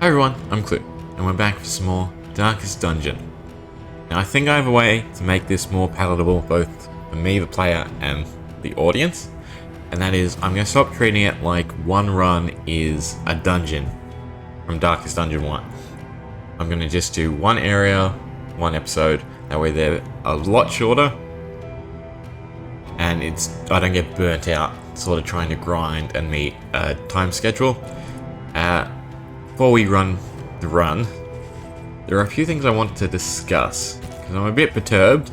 Hi everyone, I'm Kloo, and we're back for some more Darkest Dungeon. Now I think I have a way to make this more palatable both for me, the player, and the audience. And that is, I'm going to stop treating it like one run is a dungeon from Darkest Dungeon 1. I'm going to just do one area, one episode, that way they're a lot shorter. And I don't get burnt out sort of trying to grind and meet a time schedule. Before we run the run, there are a few things I want to discuss, because I'm a bit perturbed.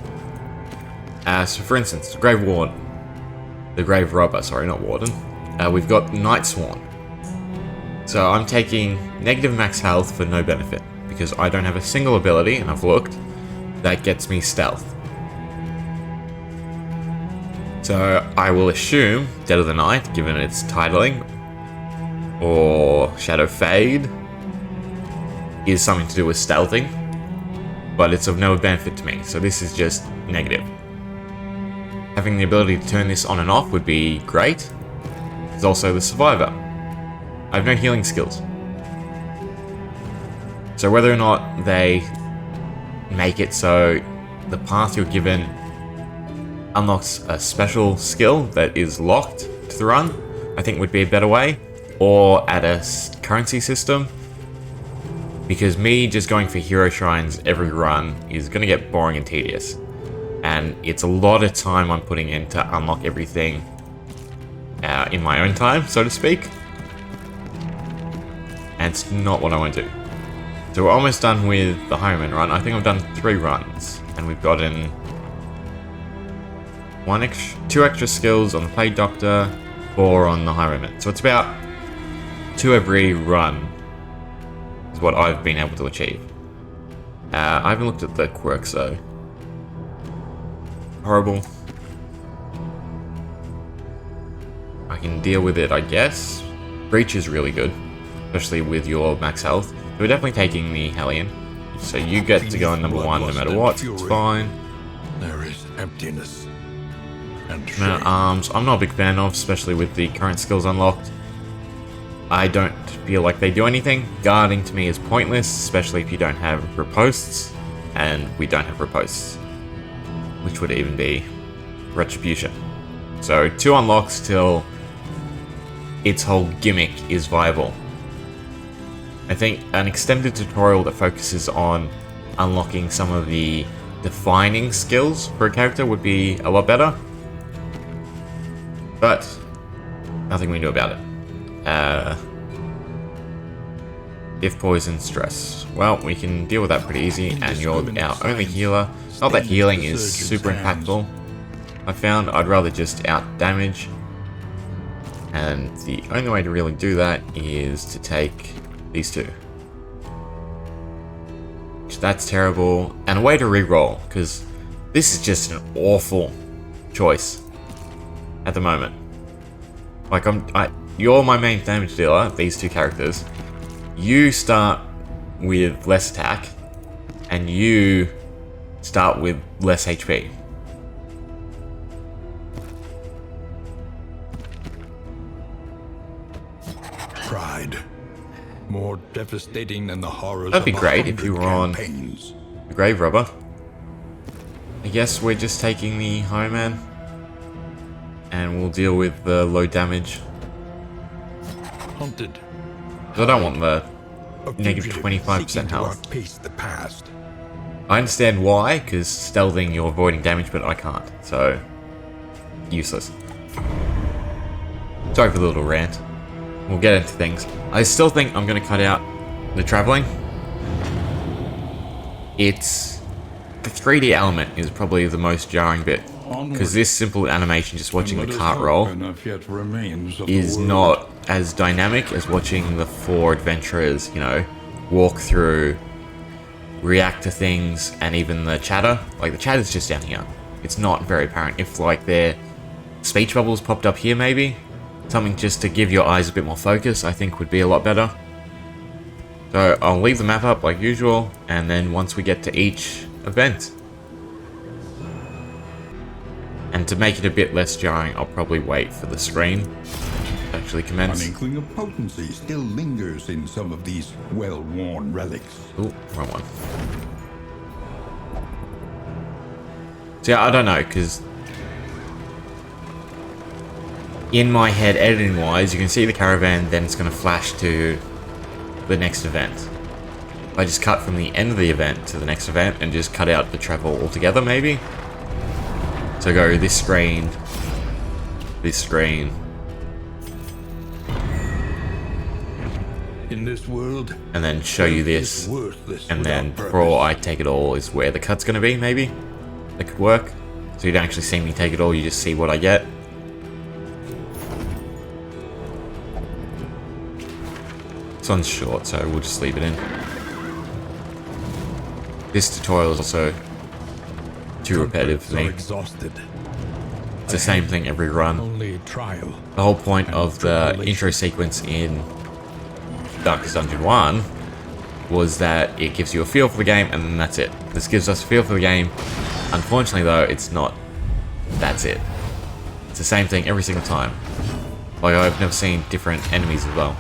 So for instance, the Grave Robber, sorry, not Warden. We've got Night Sworn. So I'm taking negative max health for no benefit, because I don't have a single ability, and I've looked, that gets me stealth. So I will assume Dead of the Night, given its titling, or Shadow Fade, is something to do with stealthing, but it's of no benefit to me, so this is just negative. Having the ability to turn this on and off would be great. There's also the Survivor. I have no healing skills. So whether or not they make it so the path you're given unlocks a special skill that is locked to the run, I think would be a better way, or add a currency system, because me just going for hero shrines every run is going to get boring and tedious, and it's a lot of time I'm putting in to unlock everything in my own time, so to speak, and it's not what I want to do. So we're almost done with the Highwayman run. I think I've done 3 runs, and we've gotten 2 extra skills on the Plague Doctor, 4 on the Highwayman. So it's about 2 every run is what I've been able to achieve. I haven't looked at the quirks though. Horrible. I can deal with it, I guess. Breach is really good, especially with your max health. We're definitely taking the Hellion, so you get to go in number 1 no matter what. It's fine. There is emptiness. Man at Arms, I'm not a big fan of, especially with the current skills unlocked. I don't feel like they do anything. Guarding to me is pointless, especially if you don't have riposts, and we don't have riposts, which would even be Retribution. So 2 unlocks till its whole gimmick is viable. I think an extended tutorial that focuses on unlocking some of the defining skills for a character would be a lot better. But nothing we can do about it. If poison, stress. Well, we can deal with that pretty easy, and you're our only healer. Not that healing is super impactful. I found I'd rather just out damage, and the only way to really do that is to take these 2. That's terrible, and a way to reroll, because this is just an awful choice at the moment. Like, you're my main damage dealer, these 2 characters. You start with less attack, and you start with less HP. Pride. More devastating than the horrors. That'd be of great if you were on campaigns. the Grave Robber. I guess we're just taking the Highwayman, and we'll deal with the low damage. Hunted. I don't want the A negative fugitive 25% seeking to health. outpace the past. I understand why, because stealthing you're avoiding damage, but I can't, so useless. Sorry for the little rant. We'll get into things. I still think I'm going to cut out the traveling. It's... the 3D element is probably the most jarring bit, because this simple animation, just watching the cart roll, is not as dynamic as watching the 4 adventurers, you know, walk through, react to things, and even the chatter. Like, the chatter's just down here. It's not very apparent. If, like, their speech bubbles popped up here, maybe, something just to give your eyes a bit more focus, I think would be a lot better. So I'll leave the map up like usual, and then once we get to each event, and to make it a bit less jarring, I'll probably wait for the screen actually commence. An inkling of potency still lingers in some of these well-worn relics. Ooh, wrong one. See, I don't know, because in my head, editing-wise, you can see the caravan, then it's going to flash to the next event. I just cut from the end of the event to the next event and just cut out the travel altogether, maybe. So go this screen, In this world, and then show you this, and then for all I take it all is where the cut's going to be, maybe. That could work. So you don't actually see me take it all, you just see what I get. This one's short, so we'll just leave it in. This tutorial is also too repetitive for me. It's the same thing every run. Only trial. The whole point of the intro sequence in Darkest Dungeon 1 was that it gives you a feel for the game, and then that's it. This gives us a feel for the game. Unfortunately, though, it's not. That's it. It's the same thing every single time. Like, I've never seen different enemies as well.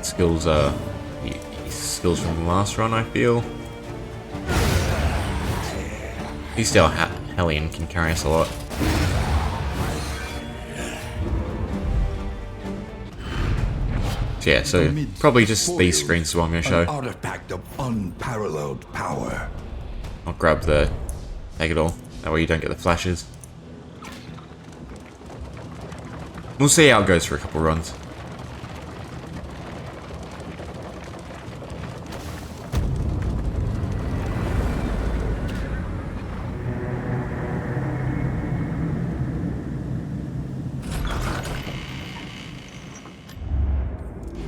Skills are skills from the last run, I feel. He's still Hellion can carry us a lot. So yeah, so probably just these screens is what I'm going to show. Artifact of unparalleled power. I'll grab the take it all. That way you don't get the flashes. We'll see how it goes for a couple runs.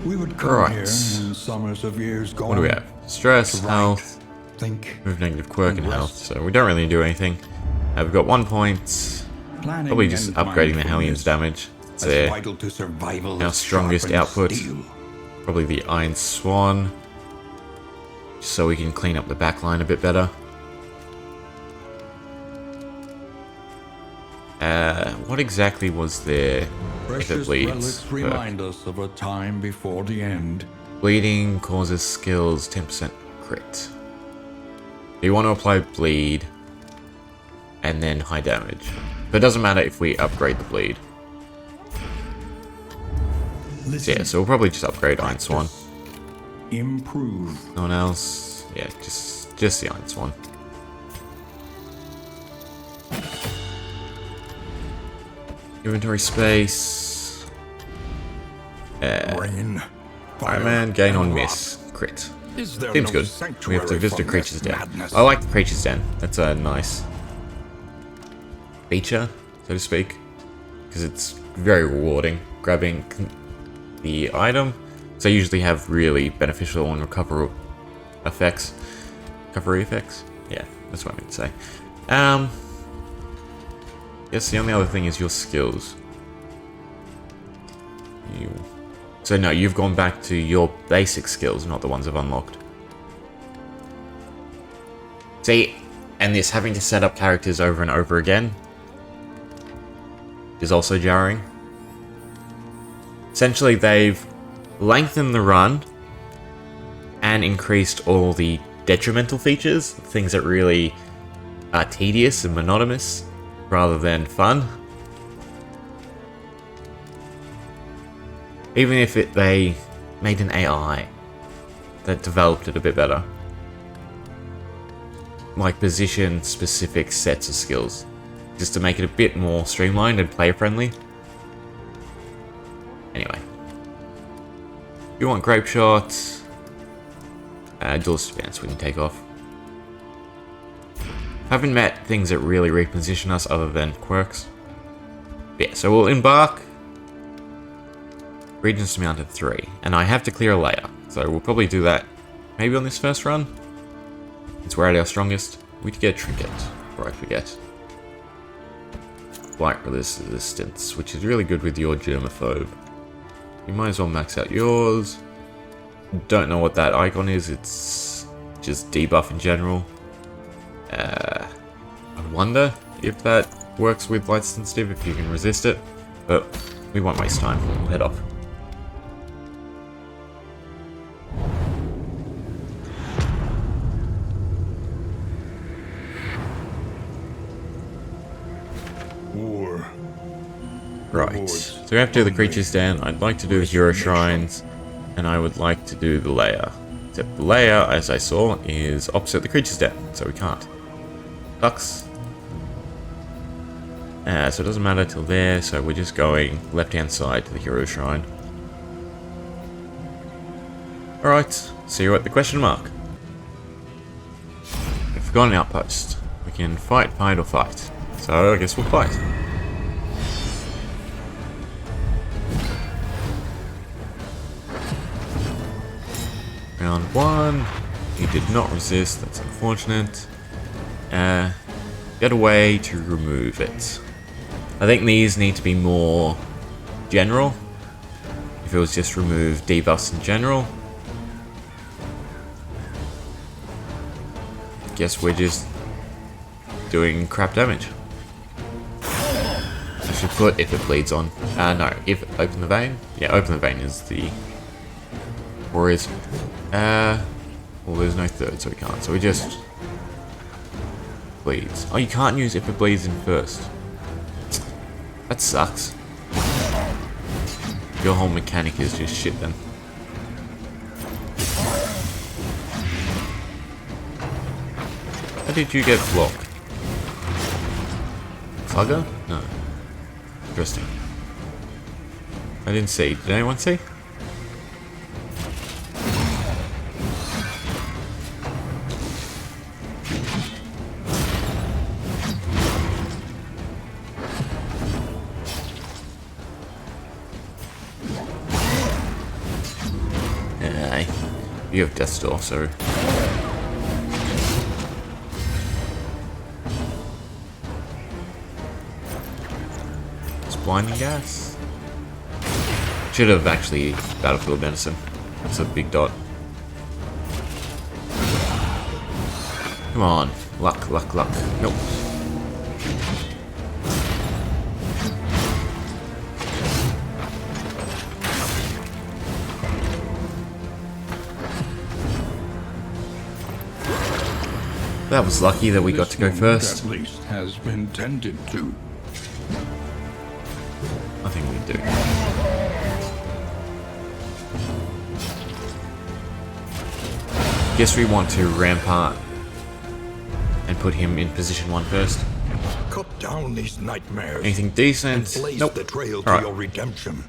We would come here in summers of years gone. What do we have? Stress, health, think, move negative quirk, and health. So we don't really do anything. We've got 1 point. Probably just upgrading the Hellion's damage. It's our strongest output. Probably the Iron Swan. Just so we can clean up the backline a bit better. What exactly was there? Precious relics remind us of a time before the end. Bleeding causes skills 10% crit. You want to apply bleed and then high damage. But it doesn't matter if we upgrade the bleed. So yeah, so we'll probably just upgrade Iron Swan. Improve. No one else. Yeah, just the Iron Swan. Inventory space. Rain. Iron Man, gain on miss. Crit. Seems good. We have to visit a creature's den. I like the creature's den. That's a nice feature, so to speak. Because it's very rewarding. Grabbing the item. So I usually have really beneficial and recovery effects. Recovery effects? Yeah, that's what I meant to say. Yes, the only other thing is your skills. So no, you've gone back to your basic skills, not the ones I've unlocked. See, and this having to set up characters over and over again is also jarring. Essentially, they've lengthened the run and increased all the detrimental features, things that really are tedious and monotonous, rather than fun. Even if they made an AI that developed it a bit better. Like position-specific sets of skills. Just to make it a bit more streamlined and player-friendly. Anyway. If you want Grape Shot, Duelist Advance we can take off. Haven't met things that really reposition us other than quirks. Yeah, so we'll embark. Regions to Mountain 3. And I have to clear a layer. So we'll probably do that maybe on this first run. Since we're at our strongest. We could get a trinket before I forget. Blight resistance, which is really good with your germaphobe. You might as well max out yours. Don't know what that icon is. It's just debuff in general. I wonder if that works with light sensitive, if you can resist it, but we won't waste time. We'll head off. War. Right, so we have to do the creatures den. I'd like to do the hero shrines, and I would like to do the lair. Except the lair, as I saw, is opposite the creatures den, so we can't. Sucks. So it doesn't matter till there, so we're just going left-hand side to the hero shrine. Alright, see you at the question mark. We've forgotten an outpost. We can fight, or fight. So I guess we'll fight. Round 1. He did not resist, that's unfortunate. Get a way to remove it. I think these need to be more general. If it was just remove debuffs in general. Guess we're just doing crap damage. I should put if it bleeds on. No, if open the vein. Yeah, open the vein is the warriors. Well, there's no third, so we can't. So we just bleeds. Oh, you can't use if it bleeds in first. That sucks. Your whole mechanic is just shit then. How did you get blocked? Slugger? No. Interesting. I didn't see. Did anyone see? You have Death's Door, so... It's blinding gas. Should have actually Battlefield Medicine. That's a big dot. Come on. Luck, luck, luck. Nope. That was lucky that we got to go first. At least has been tended to. I think we do. Guess we want to rampart and put him in position 1 first. Cut down these nightmares. Anything decent? And blaze Nope. the trail to Alright. your redemption.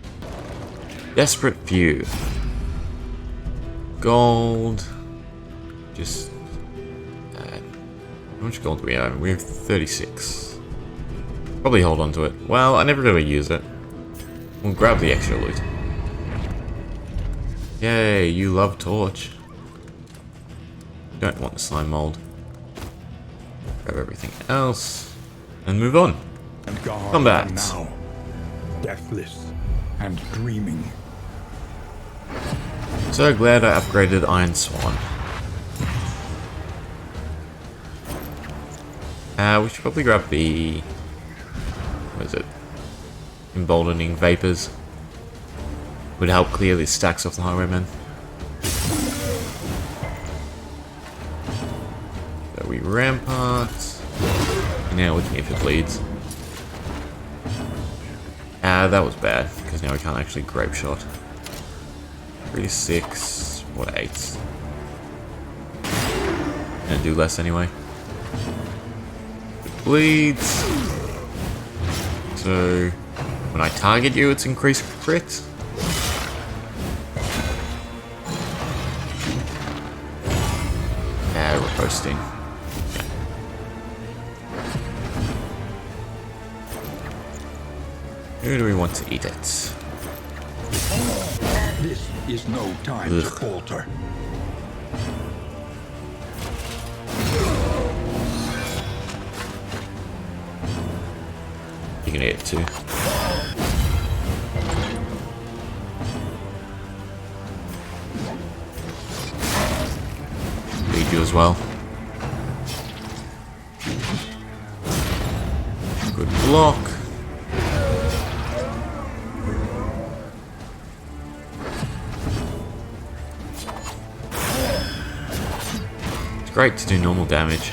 Desperate Few. Gold. Just... how much gold do we have? We have 36. Probably hold on to it. Well, I never really use it. We'll grab the extra loot. Yay, you love torch. Don't want the slime mold. Grab everything else. And move on. And God Combat. now, deathless and dreaming. So glad I upgraded Iron Swan. We should probably grab the... what is it? Emboldening Vapors. Would help clear these stacks off the highwaymen. So we rampart. Now we can if it bleeds. That was bad, because now we can't actually grape shot. 36, what 8? Gonna do less anyway. Bleeds. So when I target you, it's increased crit. Roasting. Okay. Who do we want to eat it? This is no time to falter. You can eat it too. help you as well. Good block. It's great to do normal damage.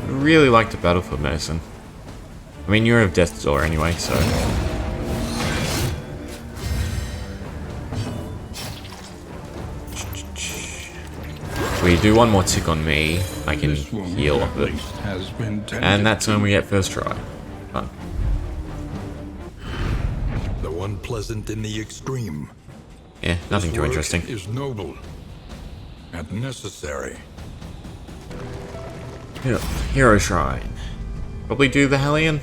I really like to battle for medicine. I mean, you're of death's door anyway, so... We do one more tick on me, I can heal off it. And that's when we get first try. Fun. The one pleasant in the extreme. Yeah, nothing too Work interesting. is noble and necessary. Yeah, Hero Shrine. Probably do the Hellion.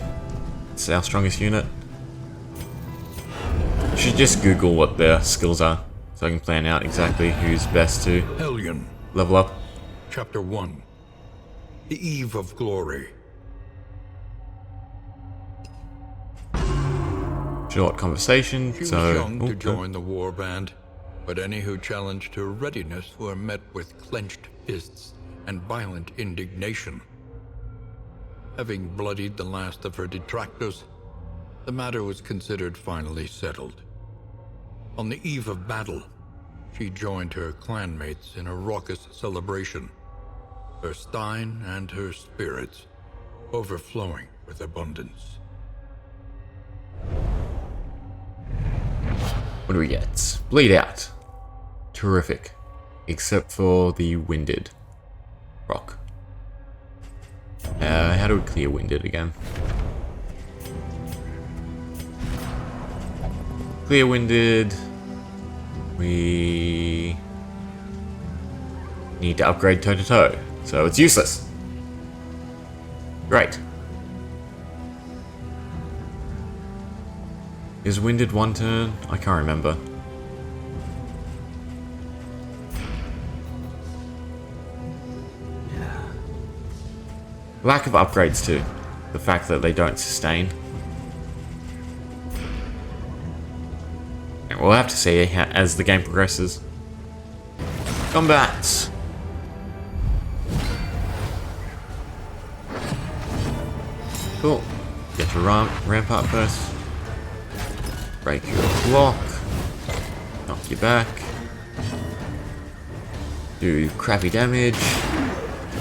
It's our strongest unit. Should just Google what their skills are, so I can plan out exactly who's best to Hellion, level up. Chapter 1. The Eve of Glory. Short conversation, She was so... young to oh, join the war band, but any who challenged her readiness were met with clenched fists and violent indignation. Having bloodied the last of her detractors, the matter was considered finally settled. On the eve of battle, she joined her clanmates in a raucous celebration, her stein and her spirits overflowing with abundance. What do we get? Bleed Out. Terrific. Except for the Winded rock. How do we clear Winded again? Clear Winded. We need to upgrade toe to toe, so it's useless. Great. Is Winded one turn? I can't remember. Lack of upgrades too. The fact that they don't sustain. And we'll have to see as the game progresses. Combat! Cool. Get to ramp up first. Break your block. Knock you back. Do crappy damage.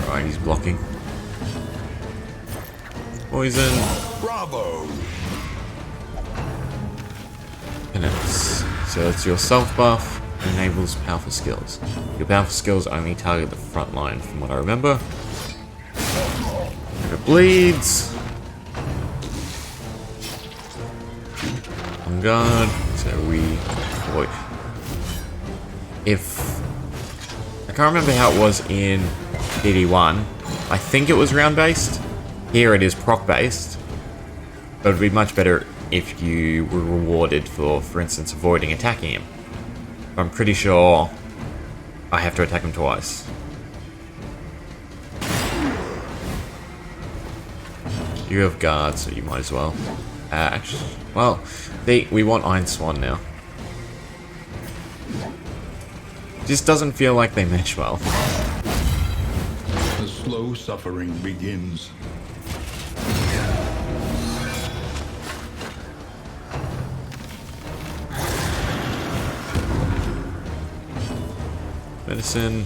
Alright, he's blocking. Poison. Bravo! Penance. So it's your self buff. Enables powerful skills. Your powerful skills only target the front line, from what I remember. If it bleeds. On guard. So we avoid. If I can't remember how it was in DD1. I think it was round based. Here it is proc based. But it'd be much better if you were rewarded for instance, avoiding attacking him. I'm pretty sure I have to attack him twice. You have guard, so you might as well. Actually, well, we want Iron Swan now. Just doesn't feel like they mesh well. The slow suffering begins. Medicine.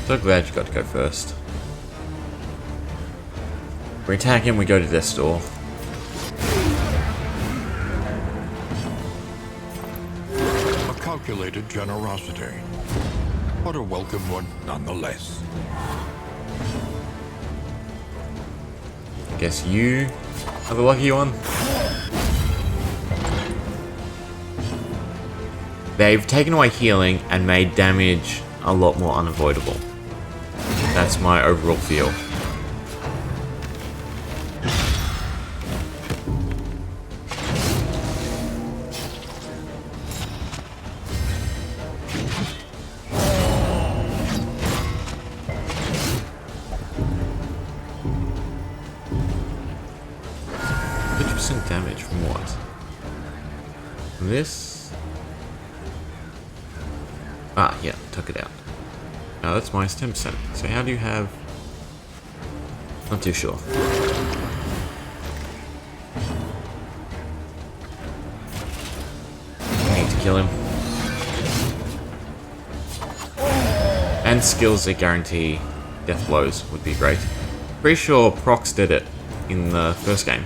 So glad you got to go first. We attack him, we go to death's door. A calculated generosity, but a welcome one nonetheless. I guess you are the lucky one. They've taken away healing and made damage a lot more unavoidable. That's my overall feel. what? This? Ah, yeah, took it out. No, that's minus 10%. So how do you have... Not too sure. I need to kill him. And skills that guarantee death blows would be great. Pretty sure Prox did it in the first game.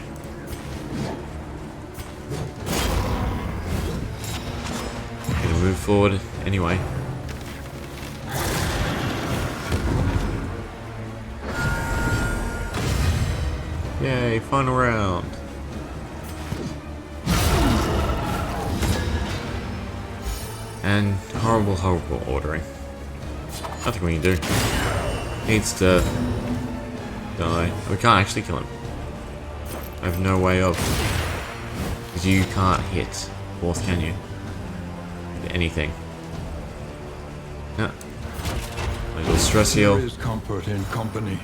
Gonna move forward anyway. Yay, final round. And horrible, horrible ordering. Nothing we can do. Needs to die. We can't actually kill him. I have no way of. Because you can't hit fourth, can you? With anything. No. A little stress heal. There is comfort in company.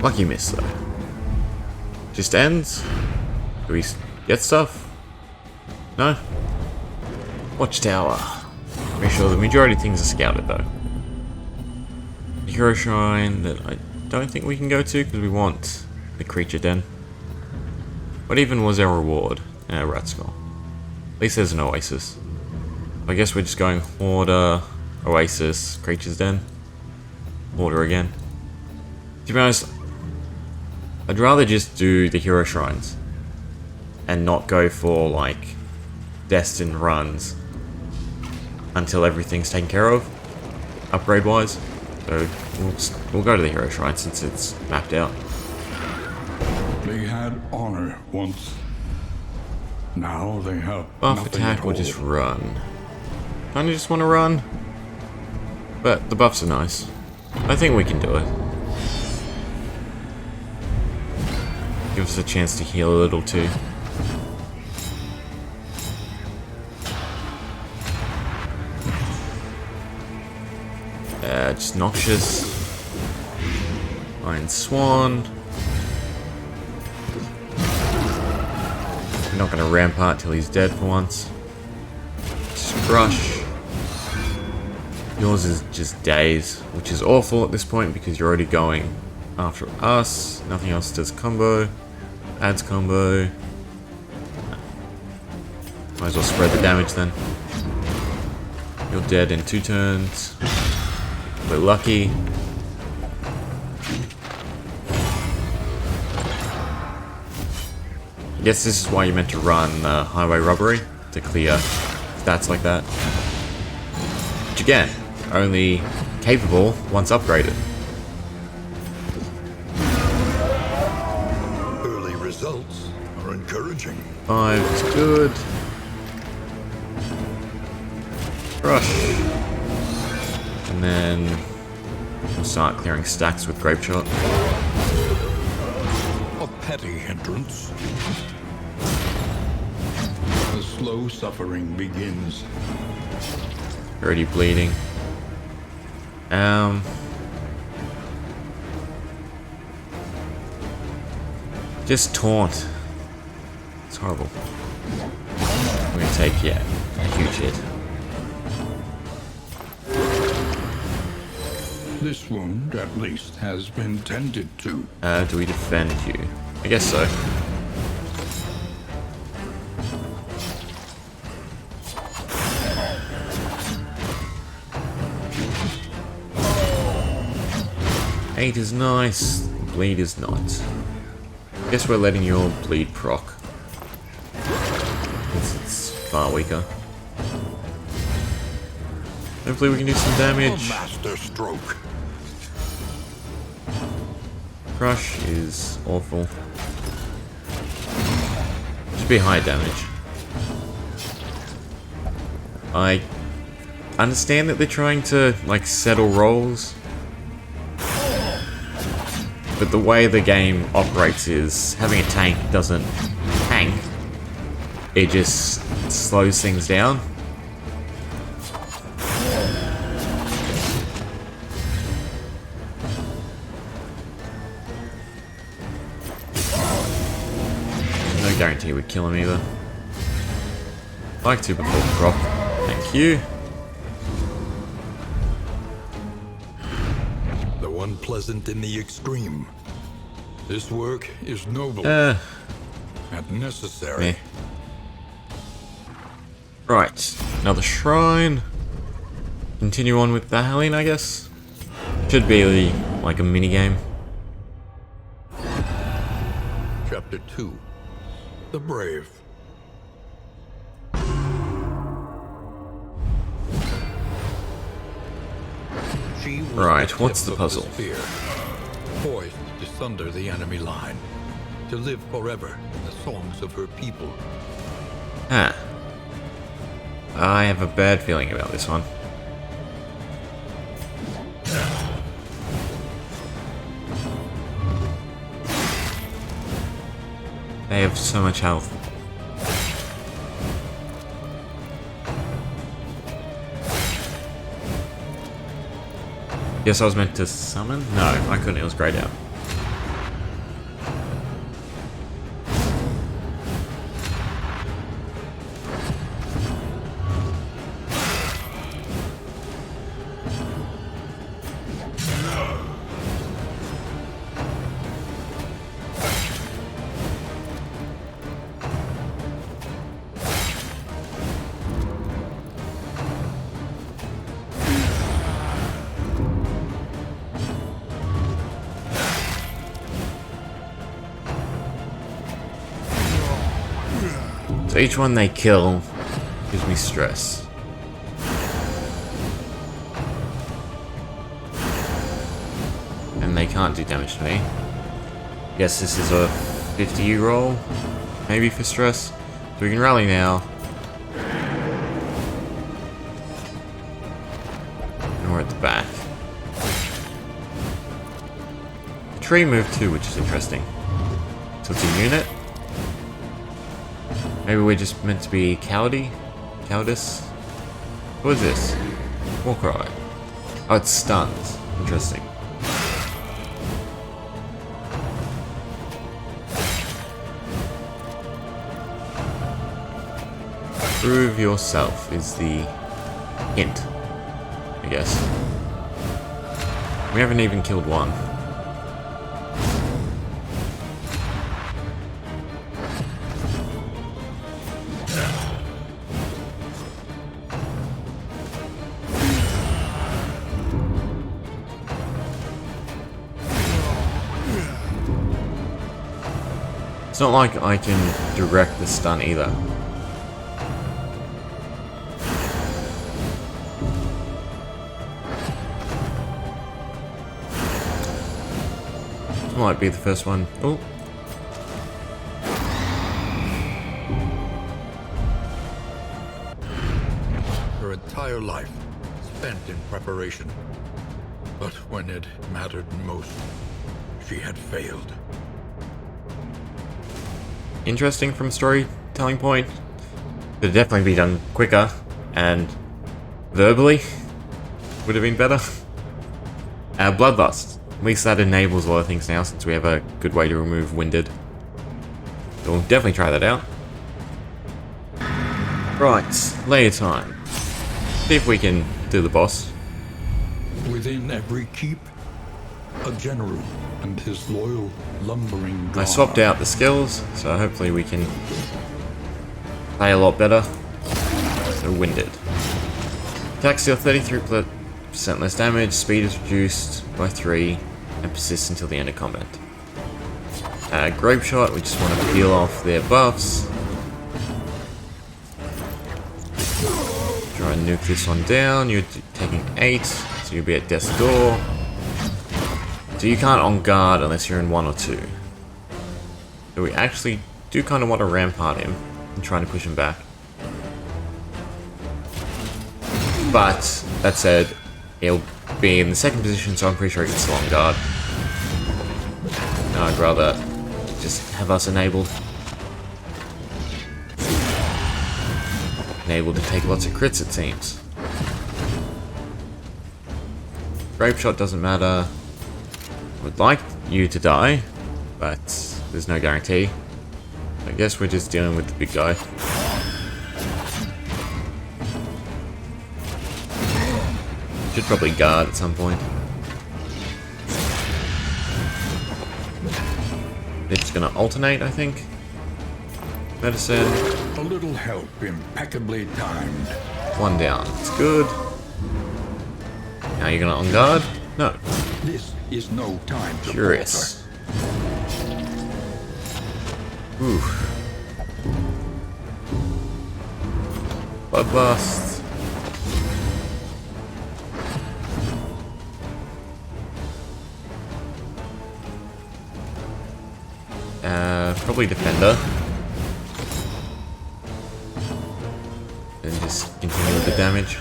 Lucky miss though. Just ends. Do we get stuff? No? Watchtower. Pretty sure the majority of things are scouted though. The Hero Shrine that I don't think we can go to because we want the Creature Den. What even was our reward? Rat Skull. At least there's an Oasis. I guess we're just going Hoarder, Oasis, Creature's Den. Hoarder again. To be honest, I'd rather just do the Hero Shrines and not go for like destined runs until everything's taken care of, upgrade wise. So we'll go to the Hero Shrine since it's mapped out. They had honor once. Now they have Buff nothing attack at or all. just run. Kinda just want to run, but the buffs are nice. I think we can do it. Give us a chance to heal a little too. Just Noxious. Iron Swan. We're not gonna rampart till he's dead for once. Just Crush. Yours is just Daze, which is awful at this point because you're already going after us. Nothing else does combo. Adds combo. Might as well spread the damage then. You're dead in 2 turns. We're lucky. I guess this is why you meant to run Highway Robbery, to clear stats like that. Which again, only capable once upgraded. Early results are encouraging. 5 is good. Crush. And then we'll start clearing stacks with Grape Shot. A petty hindrance. The slow suffering begins. Already bleeding. Just taunt. It's horrible. We're gonna take, yeah, a huge hit. This wound, at least, has been tended to. Do we defend you? I guess so. Eight is nice, bleed is not. I guess we're letting your bleed proc. It's far weaker. Hopefully we can do some damage. A master stroke. Crush is awful. Should be high damage. I understand that they're trying to, like, settle roles. But the way the game operates is having a tank doesn't tank. It just slows things down. No guarantee would kill him either. Like to before prop. Thank you. The one pleasant in the extreme. This work is noble and necessary. Yeah. Right, another shrine. Continue on with battling, I guess. Should be like a mini game. Chapter 2. The Brave. She was Right, the what's tip the of puzzle? Spear, poised to sunder the enemy line, to live forever in the songs of her people. Ah. I have a bad feeling about this one. They have so much health. Yes, I was meant to summon? No, I couldn't. It was grayed out. So each one they kill gives me stress. And they can't do damage to me. Guess this is a 50 roll, maybe for stress. So we can rally now. And we're at the back. The tree moved too, which is interesting. So it's a unit. Maybe we're just meant to be cowardly? Cowardice? What is this? War cry. Oh, it's stuns. Interesting. Prove yourself is the hint, I guess. We haven't even killed one. It's not like I can direct the stun either. This might be the first one. Oh. Her entire life spent in preparation. But when it mattered most, she had failed. Interesting from a storytelling point. Could definitely be done quicker and verbally would have been better. Bloodlust. At least that enables a lot of things now since we have a good way to remove Winded. So we'll definitely try that out. Right, layer time. See if we can do the boss. Within every keep, a general and his loyal lumbering guard. I swapped out the skills, so hopefully we can play a lot better. So Winded. Attacks deal 33% less damage, speed is reduced by 3, and persists until the end of combat. Grape Shot, we just want to peel off their buffs. Try and nuke this one down. You're taking 8, so you'll be at death's door. So you can't on guard unless you're in 1 or 2. So we actually do kind of want to rampart him and try to push him back. But, that said, he'll be in the second position, so I'm pretty sure he can still on guard. No, I'd rather just have us enabled. Enabled to take lots of crits, it seems. Grape Shot doesn't matter. Would like you to die, but there's no guarantee. I guess we're just dealing with the big guy. Should probably guard at some point. It's gonna alternate, I think. Medicine. A little help, impeccably timed. One down. It's good. Now you're gonna on guard? No. This is no time to Curious. Ooh. Bloodlust. Probably defender. And just continue with the damage.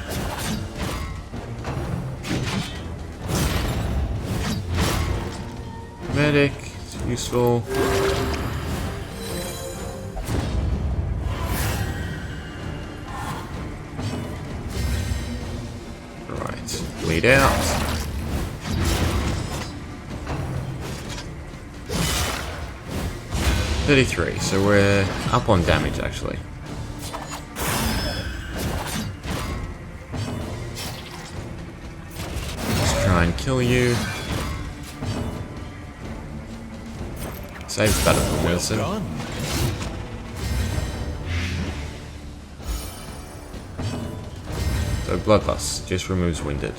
Medic is useful. Right, bleed out. $33, so we're up on damage actually. Let's try and kill you. Saves better for Wilson. So Bloodlust just removes Winded.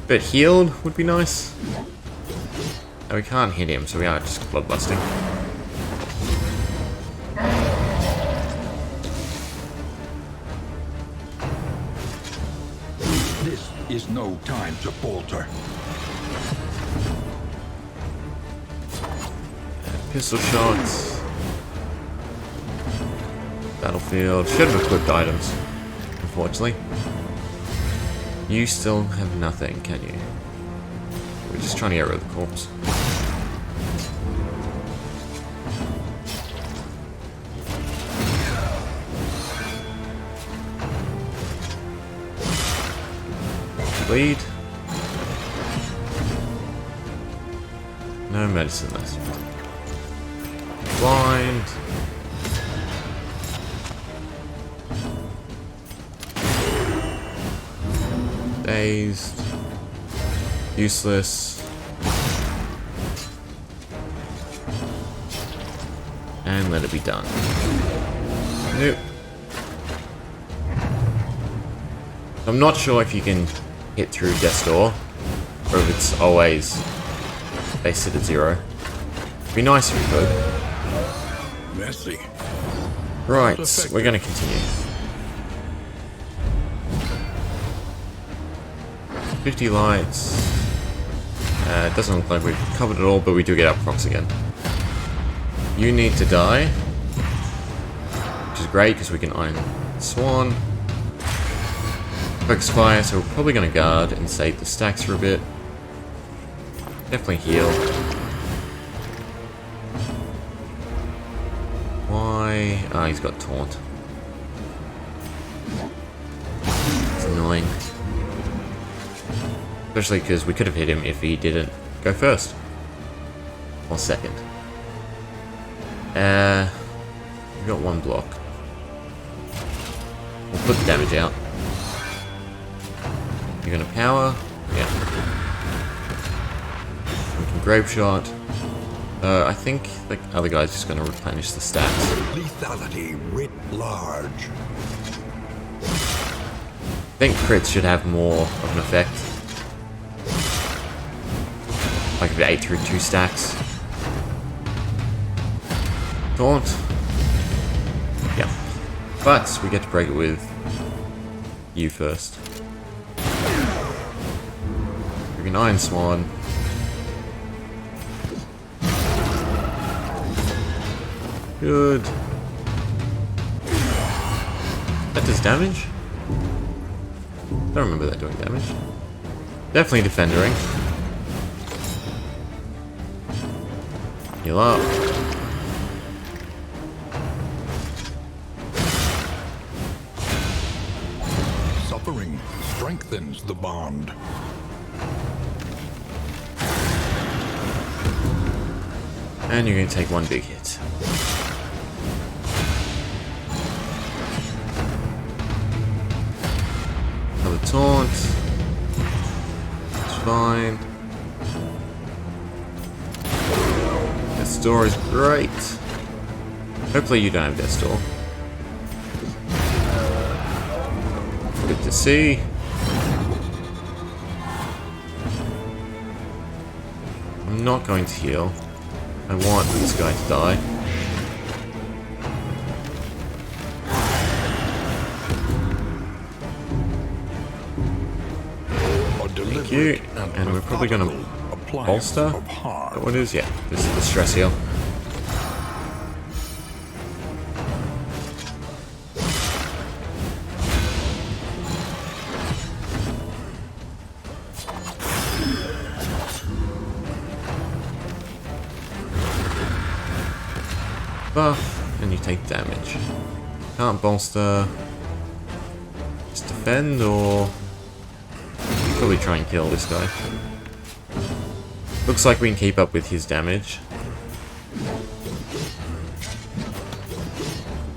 Bit healed would be nice. No, we can't hit him, so we are just Bloodlusting. This is no time to falter. Pistol shots. Battlefield. Should have equipped items, unfortunately. You still have nothing, can you? We're just trying to get rid of the corpse. Bleed. No medicine left. Blind. Dazed. Useless. And let it be done. Nope. I'm not sure if you can hit through Death's Door, or if it's always they sit at 0. It'd be nice if we could. Messy. Right, we're going to continue. 50 lights. It doesn't look like we've covered it all, but we do get our procs again. You need to die, which is great because we can Iron Swan. Focus fire, so we're probably going to guard and save the stacks for a bit. Definitely heal. Why? Ah, he's got taunt. It's annoying. Especially because we could have hit him if he didn't go first. Or second. We've got one block. We'll put the damage out. You're gonna power? Yeah. We can grave shot. I think the other guy's just gonna replenish the stats. Lethality writ large. I think crits should have more of an effect. Like if it ate through 2 stacks. Taunt. Yeah. But we get to break it with you first. We can Iron Swan. Good. That does damage? Don't remember that doing damage. Definitely defendering. Heal up. Suffering strengthens the bond. And you're going to take one big hit. taunt. It's fine. Death's Door is great. Hopefully you don't have Death's Door. Good to see. I'm not going to heal. I want this guy to die. Thank you. And we're probably going to bolster. Is that what it is? Yeah, this is the stress heal. Buff, and you take damage. Can't bolster. Just defend, or probably try and kill this guy. Looks like we can keep up with his damage.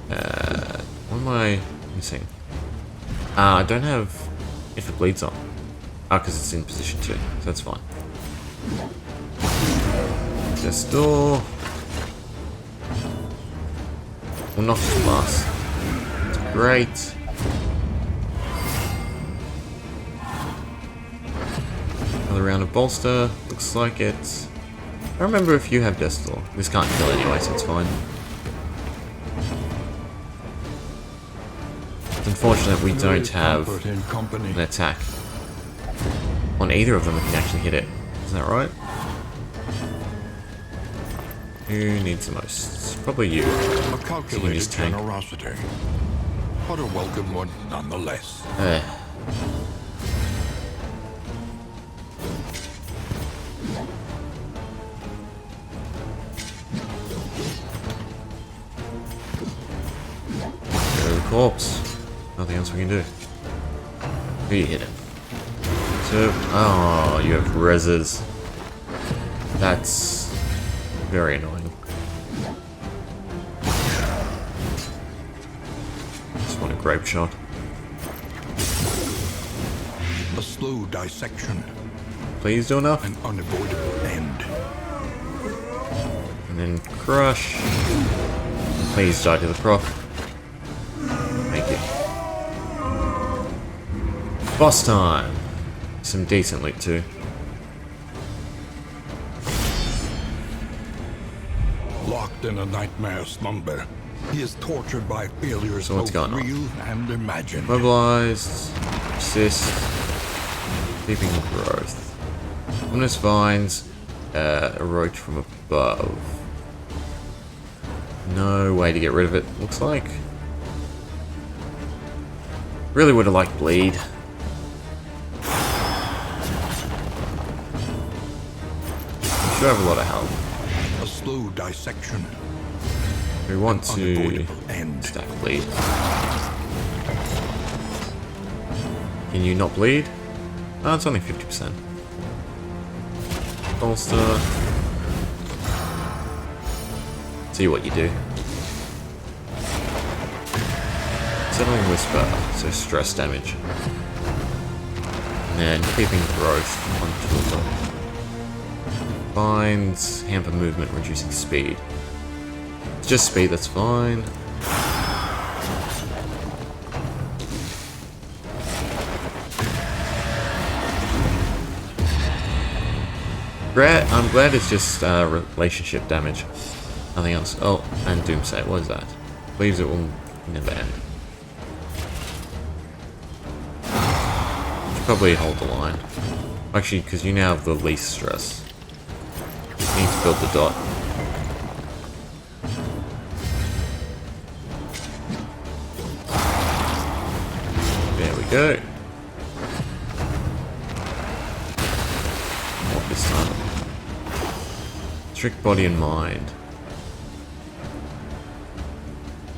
What am I missing? I don't have if it bleeds on. Because it's in position 2, so that's fine. Death's Door. We'll knock his glass. It's great. Another round of bolster. Looks like it. I don't remember if you have Death's Door. This can't kill anyway, so it's fine. It's unfortunate we don't have an attack on either of them that can actually hit it. Isn't that right? Who needs the most? Probably you. A calculated generosity, but a welcome one nonetheless. Go to the corpse. Nothing else we can do. Who you hitting? So, oh, you have reses. That's very annoying. Just want a grape shot. A slow dissection. Please do enough. An unavoidable end. And then crush. And please die to the proc. Thank you. Boss time. Some decent loot too. Locked in a nightmare slumber, he is tortured by failures So what's both going on? real and imagined. Mobilized. Persist. Keeping growth. Luminous vines. Eroge from above. No way to get rid of it, looks like. Really would have liked bleed. You should have a lot of health. A slow dissection. We want to Unavoidable end. stack bleed. Can you not bleed? Oh, it's only 50%. Bolster. See what you do. Settling Whisper, so stress damage. And then keeping growth on tool. Binds, hamper movement, reducing speed. It's just speed, that's fine. I'm glad it's just relationship damage. Nothing else. Oh, and Doomsay, what is that? Believes it will never end. Should probably hold the line. Actually, because you now have the least stress. You need to build the dot. There we go. What this time? Trick body and mind.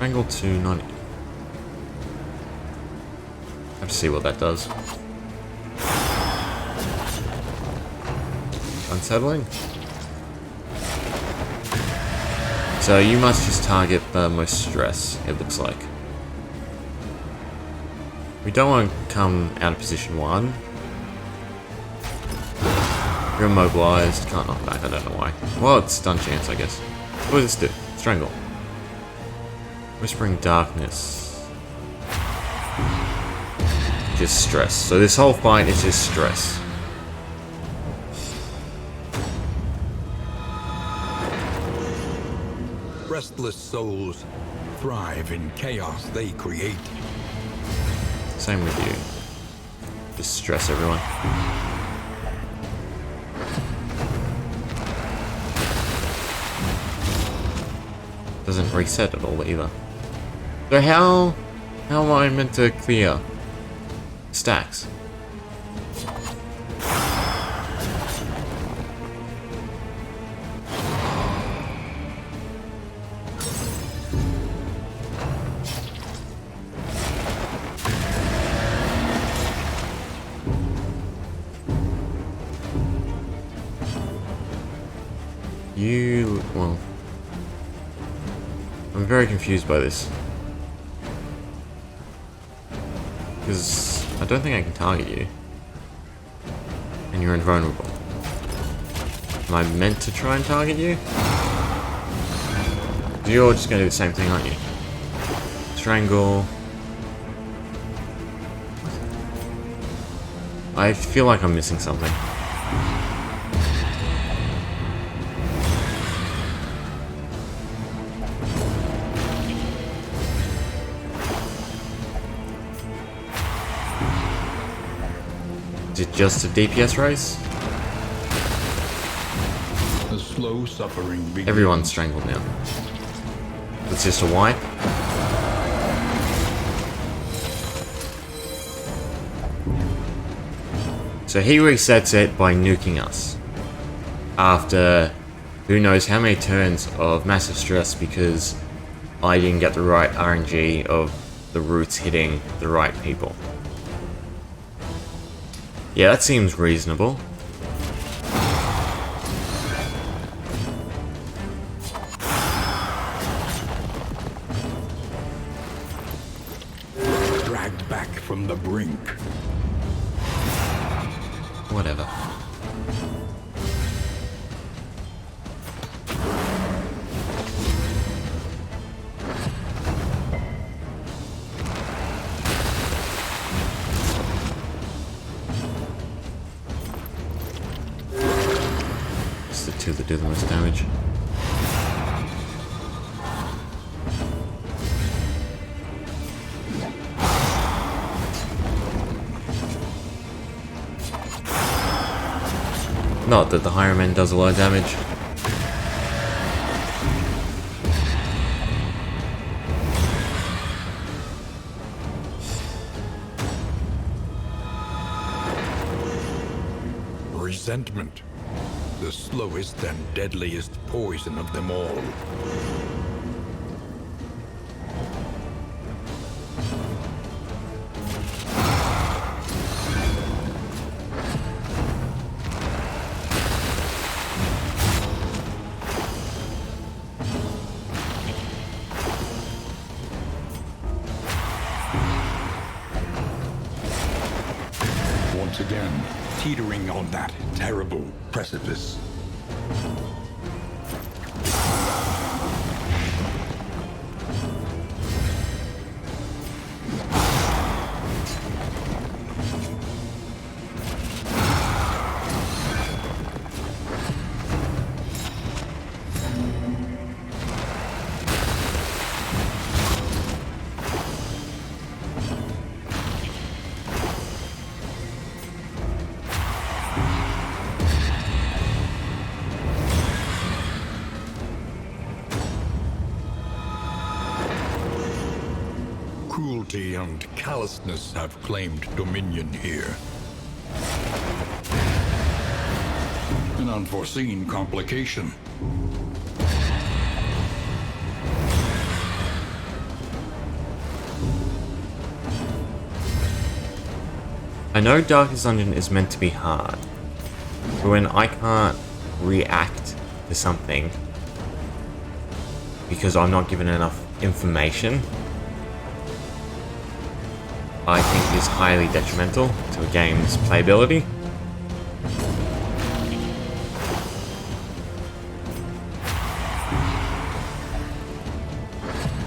Angle 290. Have to see what that does. Unsettling. So you must just target the most stress, it looks like. We don't want to come out of position 1. You're immobilized. Can't knock back. I don't know why. Well, it's stun chance, I guess. What does this do? Strangle. Whispering Darkness. Just stress. So this whole fight is just stress. Restless souls thrive in chaos they create. Same with you. Just stress everyone. Doesn't reset at all either. So how am I meant to clear stacks? Well, I'm very confused by this. Because I don't think I can target you. And you're invulnerable. Am I meant to try and target you? You're just going to do the same thing, aren't you? Strangle. I feel like I'm missing something. Is it just a DPS race? The slow suffering begins. Everyone's strangled now. It's just a wipe. So he resets it by nuking us. After who knows how many turns of massive stress because I didn't get the right RNG of the roots hitting the right people. Yeah, that seems reasonable. Dragged back from the brink. Whatever. It's the two that do the most damage. Not that the higher end does a lot of damage. Resentment. The slowest and deadliest poison of them all. Once again, teetering on that terrible precipice. Cruelty and callousness have claimed dominion here. An unforeseen complication. I know Darkest Dungeon is meant to be hard, but when I can't react to something because I'm not given enough information, I think is highly detrimental to a game's playability.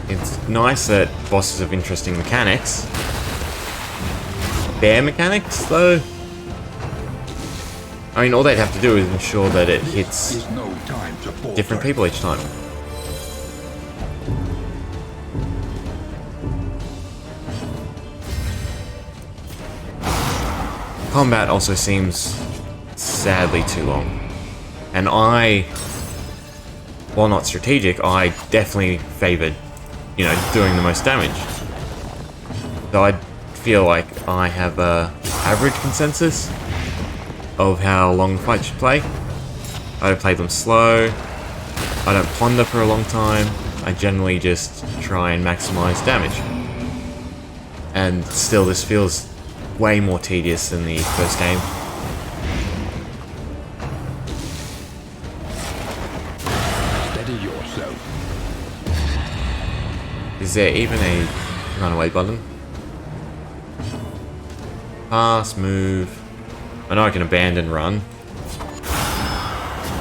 It's nice that bosses have interesting mechanics. Bear mechanics, though? I mean, all they'd have to do is ensure that it hits different people each time. Combat also seems sadly too long. And while not strategic, I definitely favoured, you know, doing the most damage. So I feel like I have a average consensus of how long the fight should play. I don't play them slow. I don't ponder for a long time. I generally just try and maximize damage. And still, this feels way more tedious than the first game. Steady yourself. Is there even a runaway button? Pass, move. I know I can abandon, run.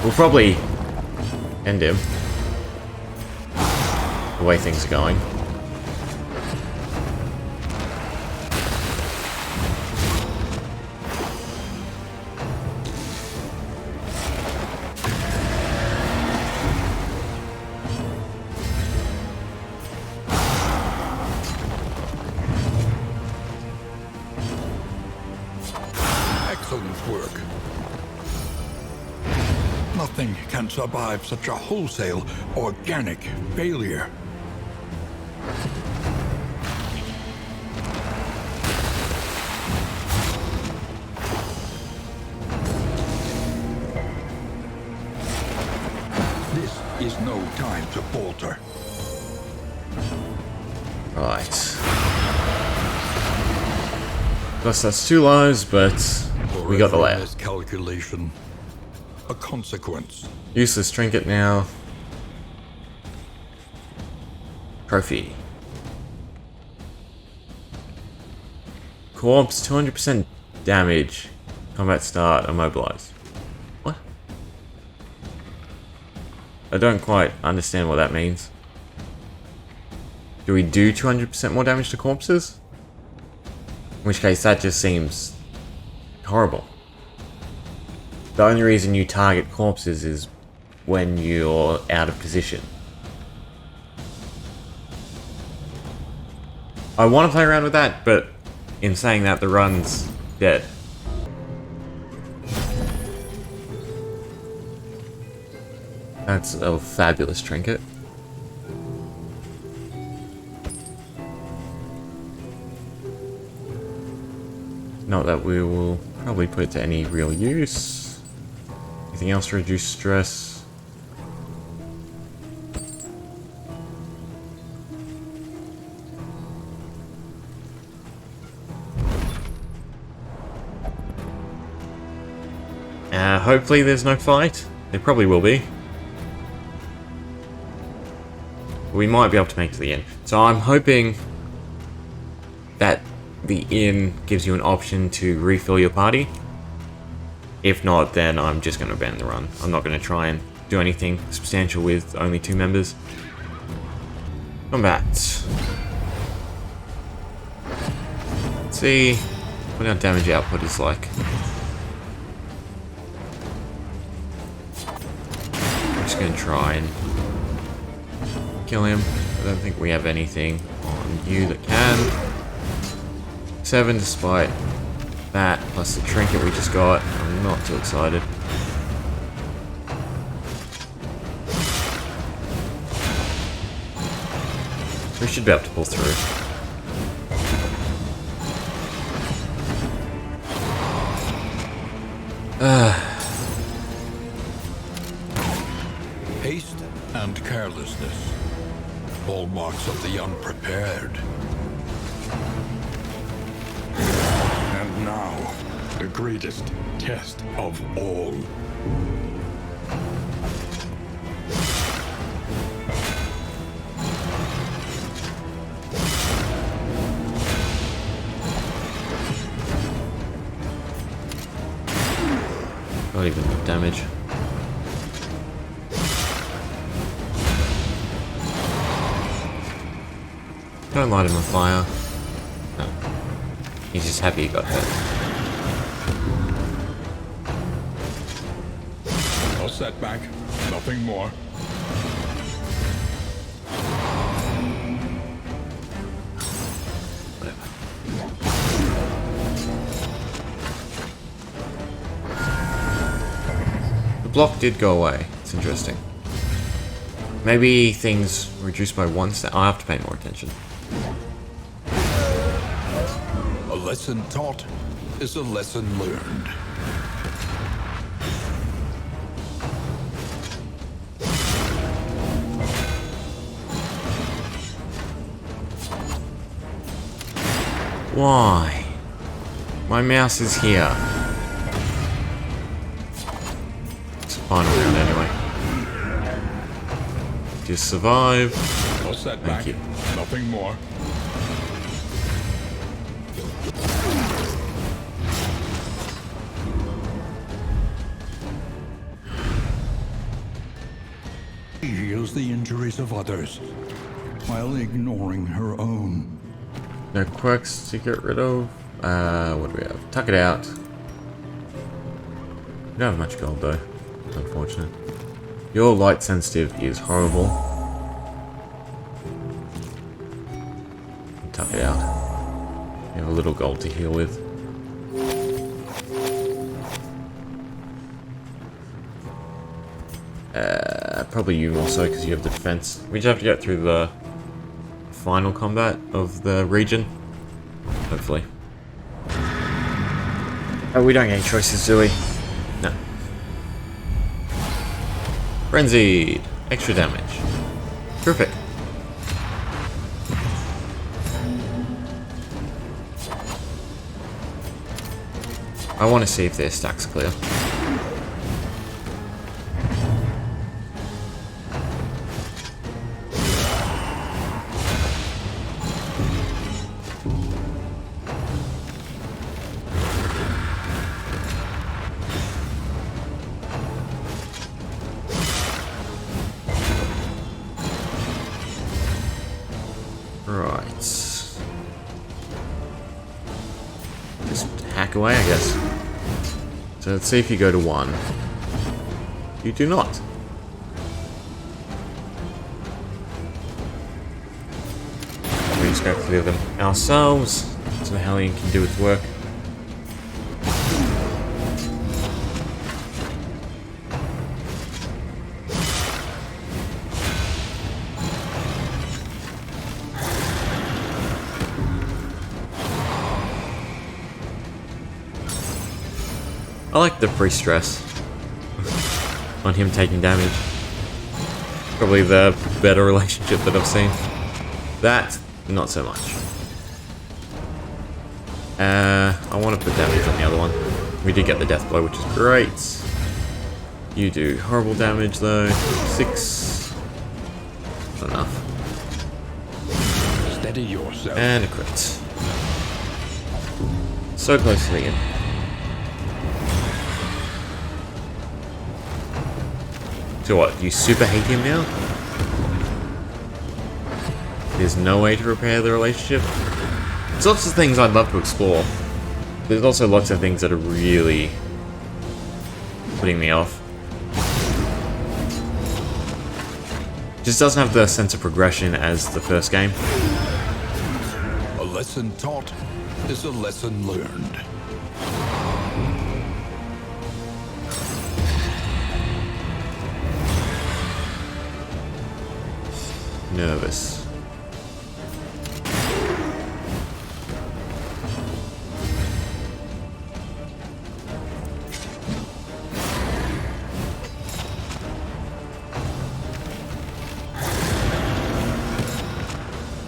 We'll probably end him. The way things are going. Excellent work. Nothing can survive such a wholesale, organic failure. This is no time to falter. Right. Plus that's 2 lives, but we got the layer. Miscalculation. A consequence. Useless trinket now. Trophy. Corpse, 200% damage. Combat start, immobilized. What? I don't quite understand what that means. Do we do 200% more damage to corpses? In which case, that just seems horrible. The only reason you target corpses is when you're out of position. I want to play around with that, but in saying that, the run's dead. That's a fabulous trinket. Not that we will probably put it to any real use. Anything else to reduce stress? Hopefully there's no fight. There probably will be. We might be able to make it to the end. So I'm hoping that the inn gives you an option to refill your party. If not, then I'm just going to abandon the run. I'm not going to try and do anything substantial with only 2 members. Combat. Let's see what our damage output is like. I'm just going to try and kill him. I don't think we have anything on you that can. 7 despite that, plus the trinket we just got. I'm not too excited. We should be able to pull through. Haste and carelessness. Hallmarks of the unprepared. And now, the greatest test of all. even damage. Don't light him on fire. No. He's just happy he got hurt. No setback, nothing more. The block did go away. It's interesting. Maybe things reduced by 1 step. I'll have to pay more attention. A lesson taught is a lesson learned. Why? My mouse is here. It's a final round anyway. Just survive. No setback, Thank you. nothing more. She heals the injuries of others while ignoring her own. No quirks to get rid of. What do we have? Tuck it out. We don't have much gold though. It's unfortunate. Your light sensitive is horrible. Tuck it out. You have a little gold to heal with. Probably you more so because you have the defense. We just have to get through the final combat of the region. Hopefully. Oh, we don't get any choices, do we? No. Frenzied. Extra damage. Terrific. I want to see if their stack's clear. Right. Just hack away, I guess. So let's see if you go to 1. You do not. We just go clear them ourselves so the Hellion can do its work. I like the pre-stress on him taking damage. Probably the better relationship that I've seen. That, not so much. I want to put damage on the other one. We did get the death blow, which is great. You do horrible damage though. 6. Not enough. Steady yourself. And a crit. So close to the end. So what, you super hate him now? There's no way to repair the relationship? There's lots of things I'd love to explore. There's also lots of things that are really putting me off. Just doesn't have the sense of progression as the first game. A lesson taught is a lesson learned. Nervous.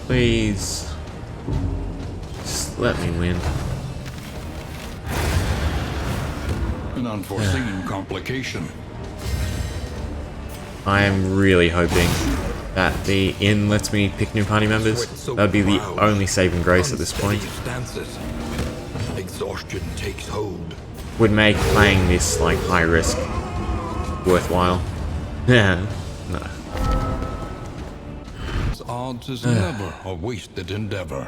Please. Just let me win. An unforeseen complication. I am really hoping that the inn lets me pick new party members. That'd be the only saving grace at this point. Exhaustion takes hold. would make playing this, like, high risk worthwhile. Yeah, no. Odds is never a wasted endeavor.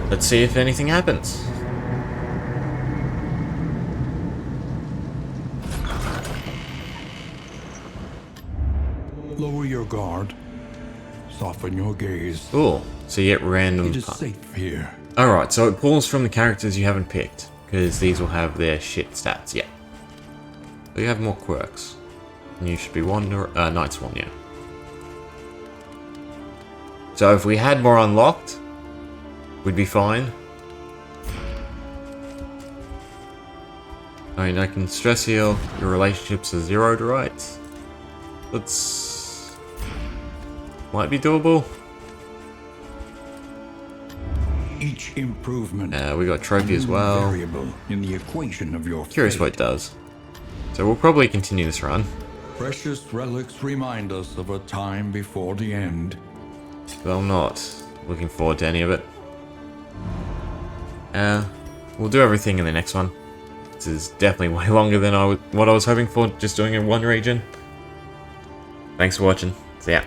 Let's see if anything happens. Lower your guard. Soften your gaze. Cool. So you get random... It is safe here. Alright, so it pulls from the characters you haven't picked, because these will have their shit stats, yeah. But you have more quirks. And you should be Knight's one, yeah. So if we had more unlocked, we'd be fine. I mean, I can stress heal, your relationships are 0 to right. That's... might be doable. Each improvement. We got trophy as well. Variable in the equation of your Curious what it does. So we'll probably continue this run. Precious relics remind us of a time before the end. But I'm not looking forward to any of it. We'll do everything in the next one. This is definitely way longer than what I was hoping for, just doing in one region. Thanks for watching. See ya.